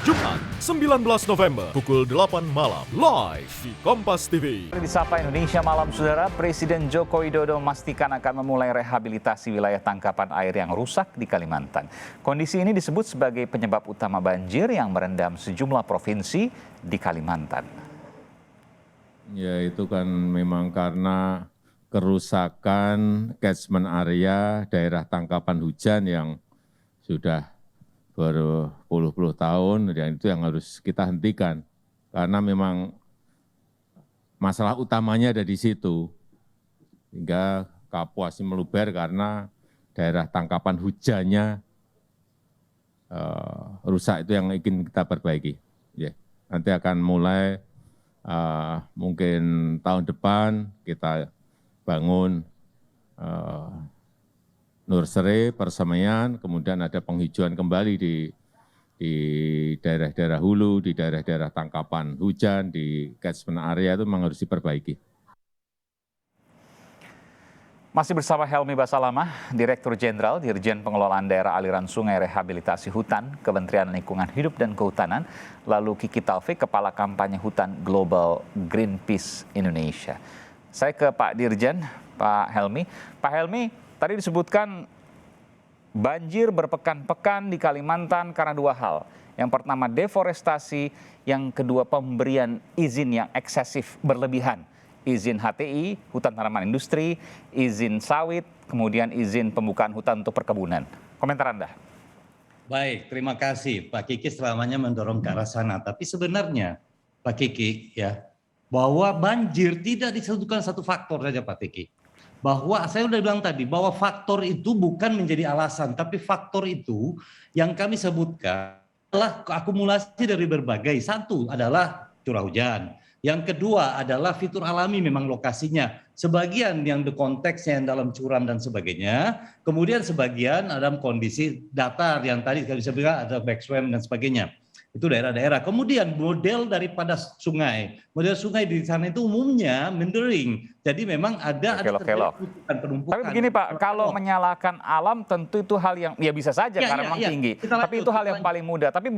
Jumat 19 November pukul 8 malam live di Kompas TV. Di Sapa Indonesia Malam, Saudara, Presiden Joko Widodo memastikan akan memulai rehabilitasi wilayah tangkapan air yang rusak di Kalimantan. Kondisi ini disebut sebagai penyebab utama banjir yang merendam sejumlah provinsi di Kalimantan. Ya, itu kan memang karena kerusakan catchment area daerah tangkapan hujan yang sudah berpuluh-puluh tahun, dan itu yang harus kita hentikan. Karena memang masalah utamanya ada di situ. Hingga Kapuasnya meluber karena daerah tangkapan hujannya rusak, itu yang ingin kita perbaiki. Ya, nanti akan mulai mungkin tahun depan kita bangun nursery, persemaian, kemudian ada penghijauan kembali di daerah-daerah hulu, di daerah-daerah tangkapan hujan, di catchment area itu memang harus diperbaiki. Masih bersama Helmi Basalamah, Direktur Jenderal Dirjen Pengelolaan Daerah Aliran Sungai Rehabilitasi Hutan, Kementerian Lingkungan Hidup dan Kehutanan, lalu Kiki Taufik, Kepala Kampanye Hutan Global Greenpeace Indonesia. Saya ke Pak Dirjen, Pak Helmi. Pak Helmi, tadi disebutkan banjir berpekan-pekan di Kalimantan karena dua hal. Yang pertama deforestasi, yang kedua pemberian izin yang eksesif berlebihan. Izin HTI, hutan tanaman industri, izin sawit, kemudian izin pembukaan hutan untuk perkebunan. Komentar Anda? Baik, terima kasih Pak Kiki selamanya mendorong ke arah sana. Tapi sebenarnya Pak Kiki ya, bahwa banjir tidak disebutkan satu faktor saja Pak Kiki. Bahwa saya sudah bilang tadi bahwa faktor itu bukan menjadi alasan, tapi faktor itu yang kami sebutkan adalah akumulasi dari berbagai. Satu adalah curah hujan. Yang kedua adalah fitur alami memang lokasinya. Sebagian yang di konteksnya yang dalam curam dan sebagainya. Kemudian sebagian dalam kondisi datar yang tadi saya bilang ada backswam dan sebagainya. Itu daerah-daerah. Kemudian model daripada sungai. Model sungai di sana itu umumnya mendering. Jadi memang ada penumpukan. Tapi begini Pak, kalau menyalahkan alam tentu itu hal yang ya bisa saja karena memang tinggi. Tapi itu hal yang paling mudah. Tapi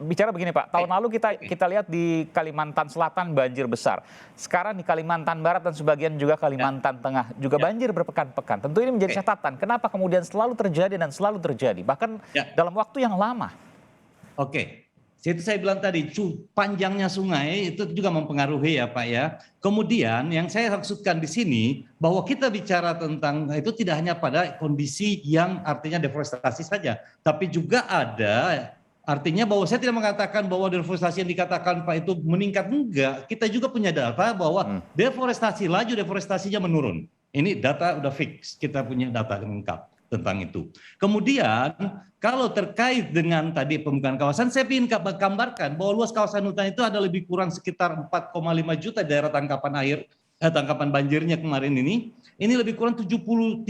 bicara begini Pak, tahun lalu kita lihat di Kalimantan Selatan banjir besar. Sekarang di Kalimantan Barat dan sebagian juga Kalimantan Tengah juga banjir berpekan-pekan. Tentu ini menjadi catatan. Kenapa kemudian selalu terjadi dan selalu terjadi, bahkan dalam waktu yang lama. Oke. Itu saya bilang tadi, panjangnya sungai itu juga mempengaruhi ya Pak ya. Kemudian yang saya maksudkan di sini bahwa kita bicara tentang itu tidak hanya pada kondisi yang artinya deforestasi saja, tapi juga ada artinya bahwa saya tidak mengatakan bahwa deforestasi yang dikatakan Pak itu meningkat, enggak. Kita juga punya data bahwa laju deforestasinya menurun. Ini data udah fix, kita punya data lengkap tentang itu. Kemudian kalau terkait dengan tadi pembukaan kawasan, saya ingin gambarkan bahwa luas kawasan hutan itu ada lebih kurang sekitar 4,5 juta daerah tangkapan air, tangkapan banjirnya kemarin ini lebih kurang 73%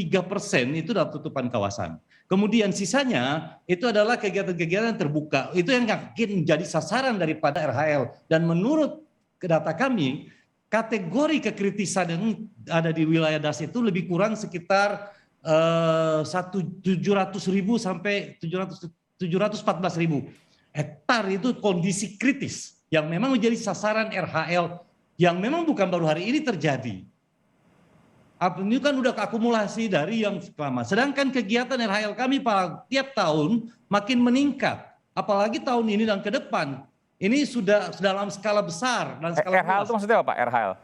itu dalam tutupan kawasan. Kemudian sisanya itu adalah kegiatan-kegiatan terbuka, itu yang akan menjadi sasaran daripada RHL. Dan menurut data kami, kategori kekritisan yang ada di wilayah DAS itu lebih kurang sekitar 700.000 sampai 714.000 hektar itu kondisi kritis yang memang menjadi sasaran RHL yang memang bukan baru hari ini terjadi. Ini kan udah akumulasi dari yang lama. Sedangkan kegiatan RHL kami tiap tahun makin meningkat, apalagi tahun ini dan ke depan. Ini sudah dalam skala besar dan skala RHL itu maksudnya apa Pak? RHL?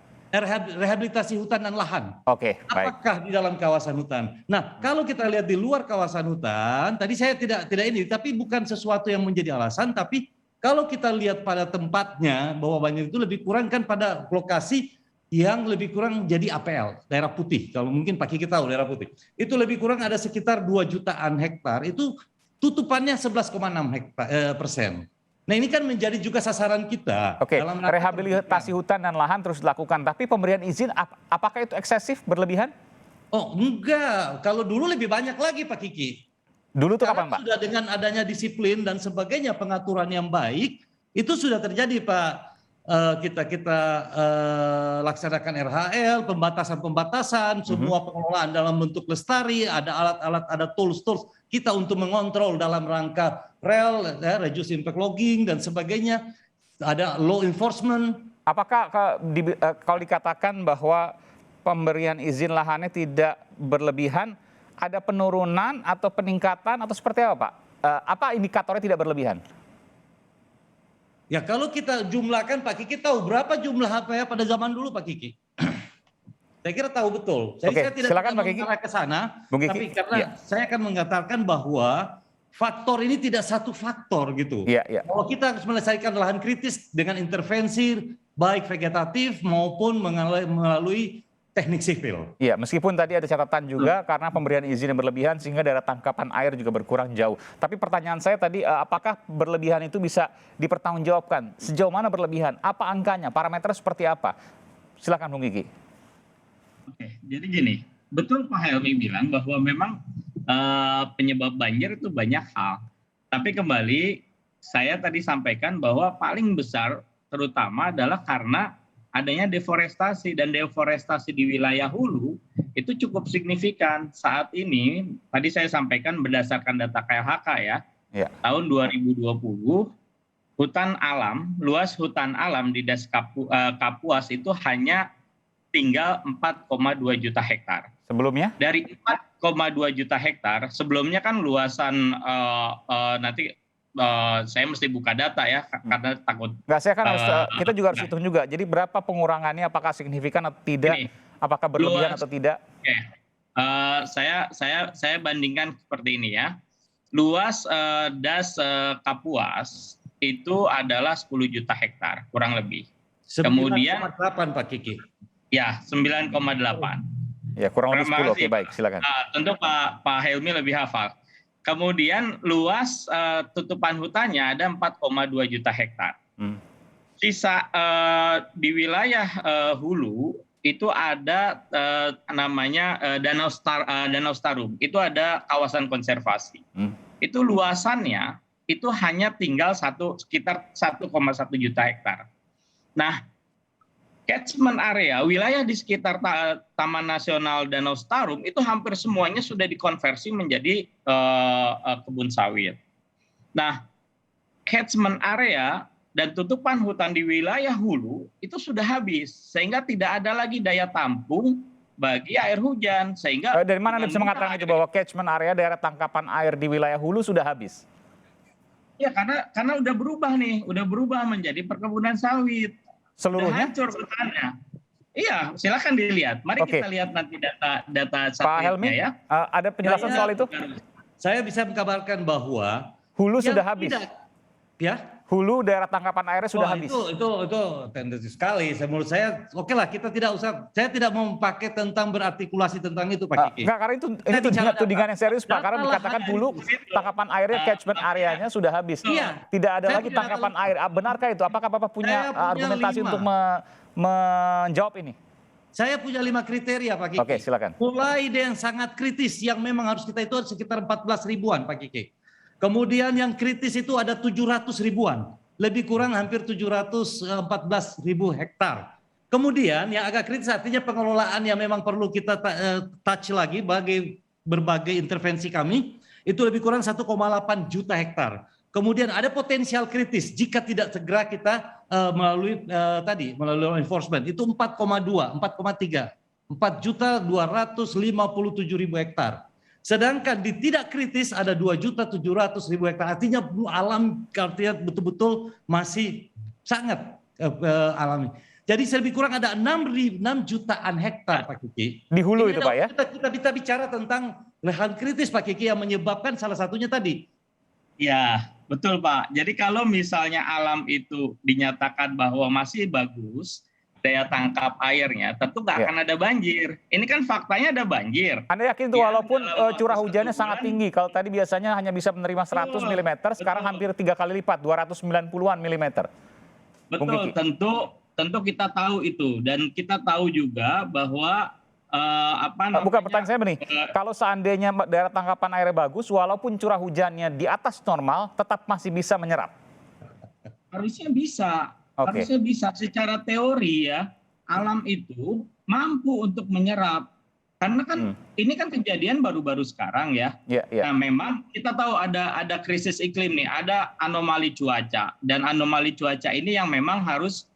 Rehabilitasi hutan dan lahan. Oke, baik. Apakah di dalam kawasan hutan? Nah, kalau kita lihat di luar kawasan hutan, tadi saya tidak ini, tapi bukan sesuatu yang menjadi alasan, tapi kalau kita lihat pada tempatnya bahwa banjir itu lebih kurang kan pada lokasi yang lebih kurang jadi APL, daerah putih. Kalau mungkin Pak Kiki tahu daerah putih. Itu lebih kurang ada sekitar 2 jutaan hektar, itu tutupannya 11,6%. Nah ini kan menjadi juga sasaran kita. Oke, rehabilitasi hutan dan lahan terus dilakukan, tapi pemberian izin apakah itu eksesif, berlebihan? Oh enggak, kalau dulu lebih banyak lagi Pak Kiki. Dulu tuh kapan Pak? Sudah dengan adanya disiplin dan sebagainya, pengaturan yang baik, itu sudah terjadi Pak. Kita laksanakan RHL, pembatasan, semua pengelolaan dalam bentuk lestari, ada alat-alat, ada tools kita untuk mengontrol dalam rangka rel, reduce impact logging dan sebagainya. Ada law enforcement. Apakah kalau dikatakan bahwa pemberian izin lahannya tidak berlebihan, ada penurunan atau peningkatan atau seperti apa, Pak? Apa indikatornya tidak berlebihan? Ya kalau kita jumlahkan, Pak Kiki tahu berapa jumlah HPA pada zaman dulu, Pak Kiki? Saya kira tahu betul. Saya tidak silakan, Pak Kiki. mengarah ke sana, Bung Kiki, tapi karena saya akan mengatakan bahwa faktor ini tidak satu faktor gitu. Bahwa kita harus menyelesaikan lahan kritis dengan intervensi baik vegetatif maupun melalui teknik sipil. Iya, meskipun tadi ada catatan juga karena pemberian izin yang berlebihan sehingga daerah tangkapan air juga berkurang jauh. Tapi pertanyaan saya tadi, apakah berlebihan itu bisa dipertanggungjawabkan? Sejauh mana berlebihan? Apa angkanya? Parameternya seperti apa? Silakan Bung Kiki. Oke, jadi gini, betul Pak Helmi bilang bahwa memang penyebab banjir itu banyak hal. Tapi kembali, saya tadi sampaikan bahwa paling besar terutama adalah karena adanya deforestasi, dan deforestasi di wilayah hulu itu cukup signifikan saat ini. Tadi saya sampaikan berdasarkan data KLHK ya. Tahun 2020 hutan alam, luas hutan alam di Das Kapuas itu hanya tinggal 4,2 juta hektar. Sebelumnya? Dari 4,2 juta hektar, sebelumnya kan luasan nanti saya mesti buka data ya karena takut. Nggak, saya kan harus, kita juga harus hitung juga. Jadi berapa pengurangannya, apakah signifikan atau tidak, apakah berlebihan atau tidak? Oke. Saya bandingkan seperti ini ya. Luas Das Kapuas itu adalah 10 juta hektar kurang lebih. Kemudian 9,8 Pak Kiki. Ya, 9,8. Ya, kurang lebih 10. Oke, baik, silakan. Tentu Pak Helmi lebih hafal. Kemudian luas tutupan hutannya ada 4,2 juta hektar. Sisa di wilayah hulu itu ada namanya Danau Starum. Itu ada kawasan konservasi. Itu luasannya itu hanya tinggal sekitar 1,1 juta hektar. Nah, catchment area, wilayah di sekitar Taman Nasional Danau Starum itu hampir semuanya sudah dikonversi menjadi kebun sawit. Nah, catchment area dan tutupan hutan di wilayah hulu itu sudah habis, sehingga tidak ada lagi daya tampung bagi air hujan. Sehingga dari mana Anda bisa mengatakan itu bahwa catchment area daerah tangkapan air di wilayah hulu sudah habis? Ya, karena udah berubah nih, udah berubah menjadi perkebunan sawit. Seluruhnya? Hancur hutannya. Iya, silakan dilihat. Mari kita lihat nanti data Pak Helmi, ya. Ada penjelasan soal itu? Saya bisa mengkabarkan bahwa hulu sudah habis. Ya. Hulu daerah tangkapan airnya sudah habis. Itu tendensi sekali. Menurut saya, oke lah, kita tidak usah. Saya tidak mau memakai tentang berartikulasi tentang itu, Pak Kiki. Enggak, karena itu tudingan yang serius, Pak. Karena dikatakan hulu tangkapan airnya, catchment areanya sudah habis. Iya. Tidak ada lagi tangkapan air. Benarkah itu? Apakah Bapak punya argumentasi untuk menjawab ini? Saya punya 5 kriteria, Pak Kiki. Oke, silakan. Mulai dari yang sangat kritis, yang memang harus kita itu sekitar 14 ribuan, Pak Kiki. Kemudian yang kritis itu ada 700 ribuan, lebih kurang hampir 714 ribu hektar. Kemudian yang agak kritis artinya pengelolaan yang memang perlu kita touch lagi bagi berbagai intervensi kami, itu lebih kurang 1,8 juta hektar. Kemudian ada potensial kritis jika tidak segera kita melalui enforcement, itu 4,2, 4,3, 4.257.000 hektar. Sedangkan di tidak kritis ada 2.700.000 hektar. Artinya alam betul-betul masih sangat alami. Jadi lebih kurang ada 6 jutaan hektar, Pak Kiki. Di hulu itu, Pak ya? Kita bicara tentang lahan kritis, Pak Kiki, yang menyebabkan salah satunya tadi. Ya, betul Pak. Jadi kalau misalnya alam itu dinyatakan bahwa masih bagus, daya tangkap airnya, tentu nggak akan ada banjir. Ini kan faktanya ada banjir. Anda yakin itu walaupun curah hujannya sangat tinggi, kalau tadi biasanya hanya bisa menerima 100 mm, sekarang hampir 3 kali lipat, 290-an mm. Betul, tentu kita tahu itu, dan kita tahu juga bahwa bukan, pertanyaan saya begini, kalau seandainya daerah tangkapan airnya bagus, walaupun curah hujannya di atas normal, tetap masih bisa menyerap? Harusnya bisa. Okay. Harusnya bisa, secara teori ya, alam itu mampu untuk menyerap. Karena kan ini kan kejadian baru-baru sekarang ya. Nah, memang kita tahu ada krisis iklim nih, ada anomali cuaca, dan anomali cuaca ini yang memang harus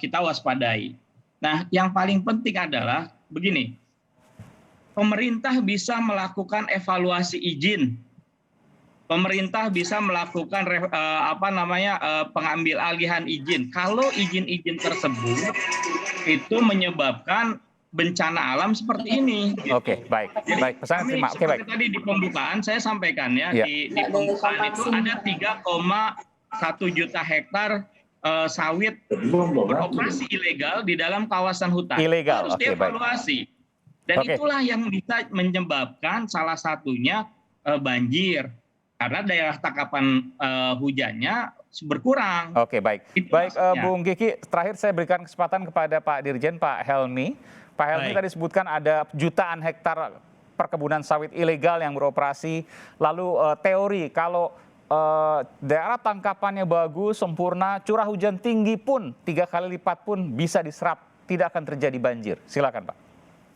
kita waspadai. Nah, yang paling penting adalah begini, pemerintah bisa melakukan evaluasi izin, pemerintah bisa melakukan pengambil alihan izin. Kalau izin-izin tersebut itu menyebabkan bencana alam seperti ini. Oke, baik. Jadi, baik. Pesan terima. Oke, baik. Tadi di pembukaan saya sampaikan ya, di pembukaan itu ada 3,1 juta hektar sawit beroperasi ilegal di dalam kawasan hutan. Ilegal, harus oke, dievaluasi. Dan itulah yang bisa menyebabkan salah satunya banjir. Karena daerah tangkapan hujannya berkurang. Oke, baik. Baik, Bung Kiki, terakhir saya berikan kesempatan kepada Pak Dirjen, Pak Helmy. Pak Helmy tadi sebutkan ada jutaan hektar perkebunan sawit ilegal yang beroperasi. Lalu teori kalau daerah tangkapannya bagus, sempurna, curah hujan tinggi pun 3 kali lipat pun bisa diserap, tidak akan terjadi banjir. Silakan, Pak.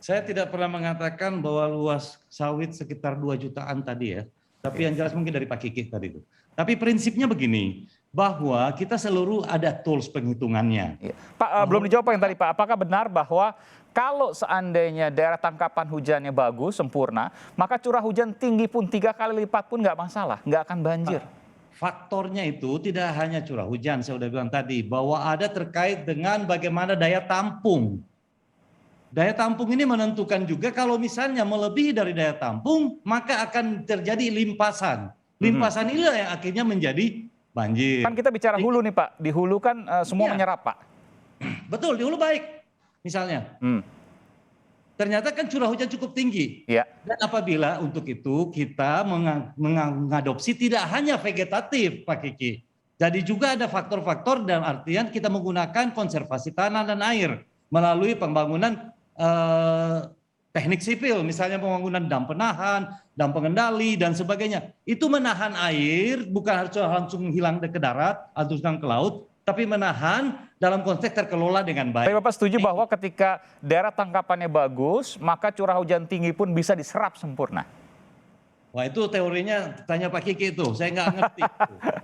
Saya tidak pernah mengatakan bahwa luas sawit sekitar 2 jutaan tadi ya. Tapi yang jelas mungkin dari Pak Kiki tadi itu. Tapi prinsipnya begini, bahwa kita seluruh ada tools penghitungannya. Pak, belum dijawab yang tadi Pak. Apakah benar bahwa kalau seandainya daerah tangkapan hujannya bagus, sempurna, maka curah hujan tinggi pun 3 kali lipat pun nggak masalah, nggak akan banjir? Faktornya itu tidak hanya curah hujan, saya sudah bilang tadi, bahwa ada terkait dengan bagaimana daya tampung. Daya tampung ini menentukan juga kalau misalnya melebihi dari daya tampung, maka akan terjadi limpasan. Limpasan inilah yang akhirnya menjadi banjir. Kan kita bicara hulu nih Pak, di hulu kan semua menyerap Pak. Betul, di hulu baik misalnya. Ternyata kan curah hujan cukup tinggi. Dan apabila untuk itu kita mengadopsi tidak hanya vegetatif Pak Kiki. Jadi juga ada faktor-faktor dalam artian kita menggunakan konservasi tanah dan air melalui pembangunan teknik sipil, misalnya pembangunan dam penahan, dam pengendali dan sebagainya. Itu menahan air, bukan harus langsung hilang ke darat atau hilang ke laut, tapi menahan dalam konteks terkelola dengan baik. Tapi Bapak setuju bahwa ketika daerah tangkapannya bagus, maka curah hujan tinggi pun bisa diserap sempurna? Wah, itu teorinya tanya Pak Kiki itu, saya nggak ngerti.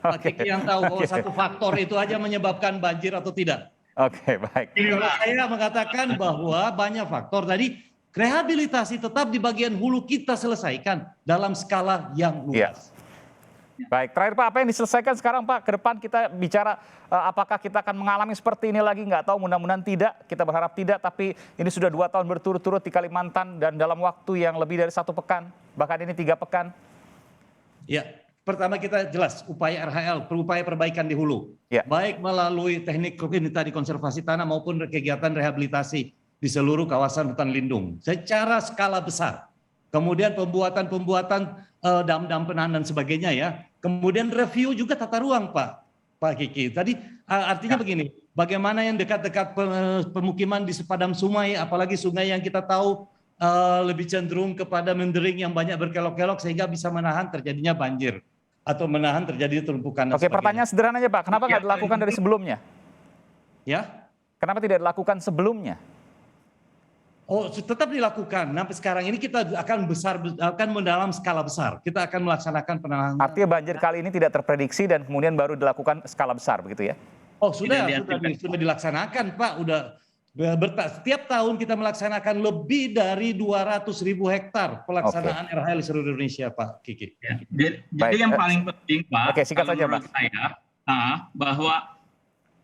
Pak Kiki yang tahu bahwa satu faktor itu aja menyebabkan banjir atau tidak. Oke, baik. Kalau saya mengatakan bahwa banyak faktor tadi, rehabilitasi tetap di bagian hulu kita selesaikan dalam skala yang luas. Baik, terakhir Pak, apa yang diselesaikan sekarang Pak? Ke depan kita bicara apakah kita akan mengalami seperti ini lagi, nggak tahu, mudah-mudahan tidak, kita berharap tidak, tapi ini sudah 2 tahun berturut-turut di Kalimantan dan dalam waktu yang lebih dari 1 pekan, bahkan ini 3 pekan. Ya, pertama kita jelas upaya RHL, upaya perbaikan di hulu. Baik melalui teknik ini tadi konservasi tanah maupun kegiatan rehabilitasi di seluruh kawasan hutan lindung secara skala besar. Kemudian pembuatan dam-dam penahan dan sebagainya ya. Kemudian review juga tata ruang Pak Kiki. Tadi artinya begini, bagaimana yang dekat-dekat pemukiman di sepadam sungai, apalagi sungai yang kita tahu lebih cenderung kepada mendering yang banyak berkelok-kelok sehingga bisa menahan terjadinya banjir atau menahan terjadi tumpukan. Oke, pertanyaan sederhana aja Pak, kenapa nggak dilakukan dari sebelumnya? Ya? Kenapa tidak dilakukan sebelumnya? Oh, tetap dilakukan. Sampai sekarang ini kita akan mendalam skala besar. Kita akan melaksanakan penanganan. Artinya banjir kali ini tidak terprediksi dan kemudian baru dilakukan skala besar, begitu ya? Oh, sudah dilaksanakan Pak. Setiap tahun kita melaksanakan lebih dari 200.000 hektar pelaksanaan RHL di seluruh Indonesia, Pak Kiki. Ya, jadi yang paling penting, Pak, singkat saja, Pak. Saya, bahwa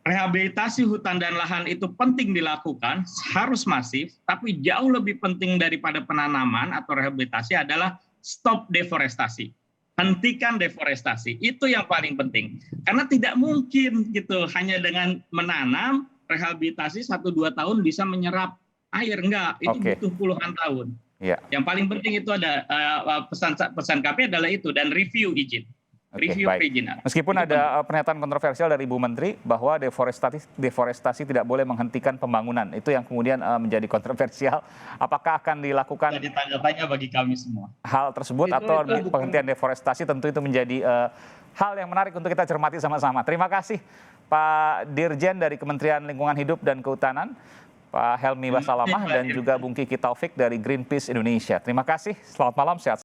rehabilitasi hutan dan lahan itu penting dilakukan, harus masif, tapi jauh lebih penting daripada penanaman atau rehabilitasi adalah stop deforestasi. Hentikan deforestasi, itu yang paling penting. Karena tidak mungkin gitu hanya dengan menanam, rehabilitasi 1-2 tahun bisa menyerap air, enggak, itu butuh puluhan tahun. Yang paling penting itu ada pesan kami adalah itu, dan review izin. Review perizinan. Meskipun itu ada pernyataan kontroversial dari Ibu Menteri bahwa deforestasi tidak boleh menghentikan pembangunan, itu yang kemudian menjadi kontroversial. Apakah akan dilakukan jadi tanda-tanya bagi kami semua hal tersebut atau penghentian deforestasi? Tentu itu menjadi hal yang menarik untuk kita cermati sama-sama. Terima kasih Pak Dirjen dari Kementerian Lingkungan Hidup dan Kehutanan, Pak Helmy Basalamah dan juga Bung Kiki Taufik dari Greenpeace Indonesia. Terima kasih, selamat malam, sehat.